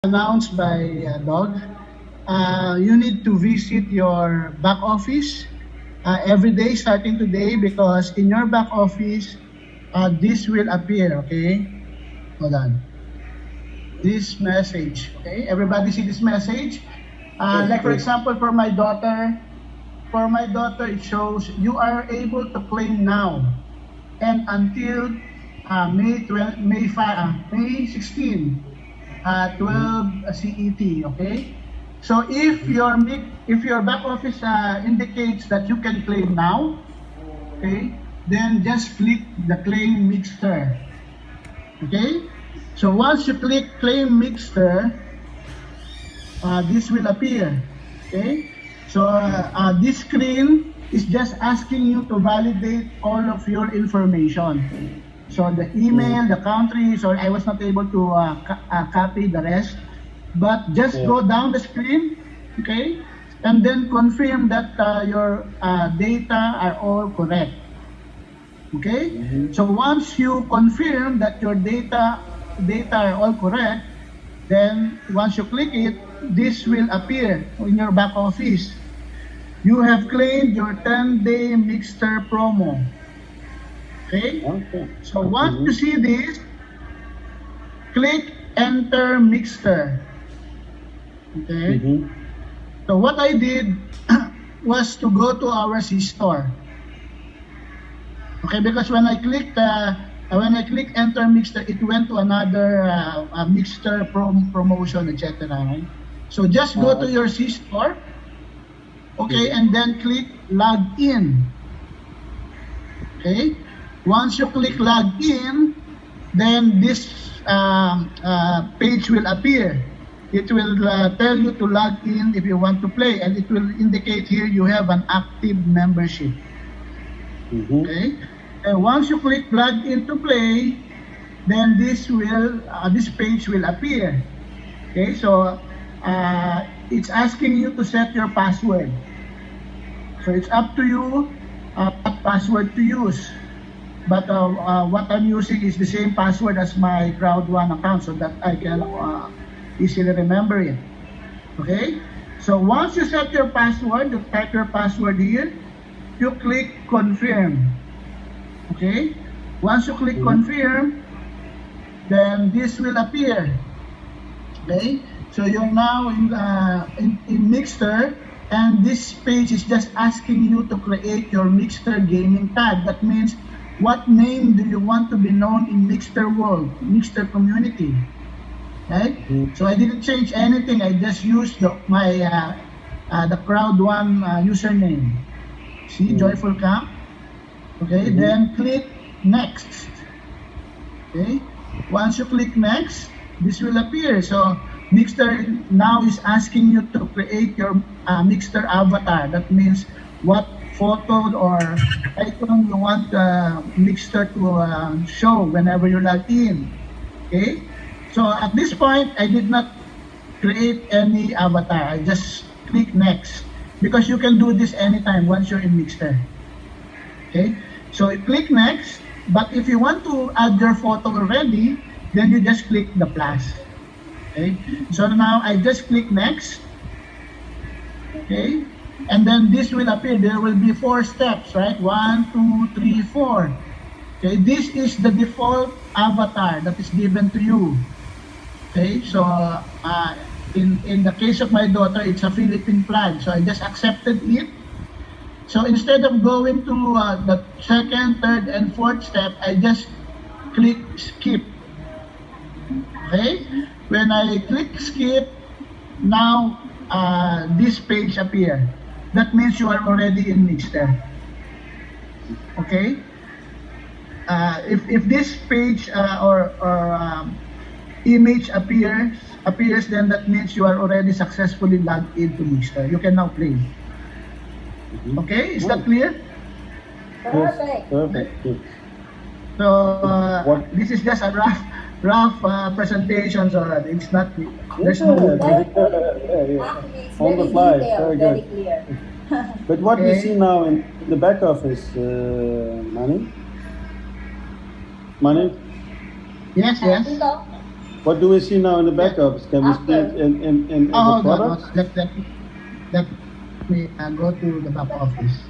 announced by Dog, you need to visit your back office every day starting today because in your back office, this will appear, okay? Hold on. This message, okay? Everybody see this message? Like for example, for my daughter, it shows you are able to claim now and until May 16, 12 CET, okay? So if your back office indicates that you can claim now, okay, then just click the claim Miggster, okay? So once you click claim Miggster, this will appear, okay? So this screen is just asking you to validate all of your information. So the email, the country, so I was not able to copy the rest, but just go down the screen, okay, and then confirm that your data are all correct, okay. So once you confirm that your data are all correct, then once you click it, this will appear in your back office. You have claimed your 10-day Miggster promo. Okay? So once you see this, click enter Miggster. Okay? So what I did was to go to our C-store. Okay, because when I click enter Miggster, it went to another Miggster promotion, etc. Right? So just go to your C-store, okay, and then click log in. Okay, once you click log in, then this page will appear. It will tell you to log in if you want to play, and it will indicate here you have an active membership. Okay, and once you click log in to play, then this page will appear. Okay, so it's asking you to set your password. So it's up to you what password to use. But what I'm using is the same password as my Crowd1 account so that I can easily remember it. Okay? So once you set your password, you type your password here, you click confirm. Okay? Once you click confirm, then this will appear. Okay? So you're now in Miggster, and this page is just asking you to create your Miggster gaming tag. That means, what name do you want to be known in Miggster world, Miggster community? Right? So I didn't change anything. I just used the Crowd1 username. See, Joyful Camp. Okay, then click next. Okay, once you click next, this will appear. So Miggster now is asking you to create your Miggster avatar. That means what photo or icon you want Miggster to show whenever you log in. Okay, so at this point, I did not create any avatar. I just click next because you can do this anytime once you're in Miggster. Okay, so click next. But if you want to add your photo already, then you just click the plus. Okay, so now I just click next. Okay, and then this will appear. There will be 4 steps, right? 1, 2, 3, 4. Okay, this is the default avatar that is given to you. Okay, so in the case of my daughter, it's a Philippine flag, so I just accepted it. So instead of going to the second, third, and fourth step, I just click skip. Okay, when I click skip, now this page appear. That means you are already in Miggster. Okay, if this page or image appears, then that means you are already successfully logged into Miggster. You can now play. Okay, is that clear? Perfect. So this is just a rough presentation, so it's not. There's no. Actually, it's On the very fly, detailed, very very good. clear. But what we Okay. see now in the back office, Manny? Yes. Ito, What do we see now in the back office? Can we see it in the Hold on. products? Let me go to the back office.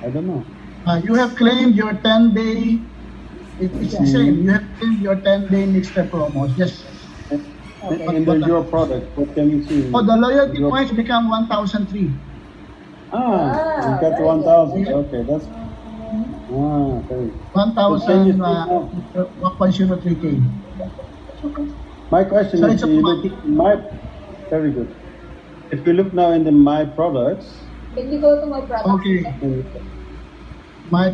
I don't know. You have claimed your 10-day. It's the same. You have claimed your 10-day Miggster promos. Just In your product, what can we see? the loyalty points become 1,003. You got very 1,000. good. Okay, that's very. 1,1.03K. My question So is, it's you look automatic. very good. If you look now in the my products, Can you go to my product? Okay. section? My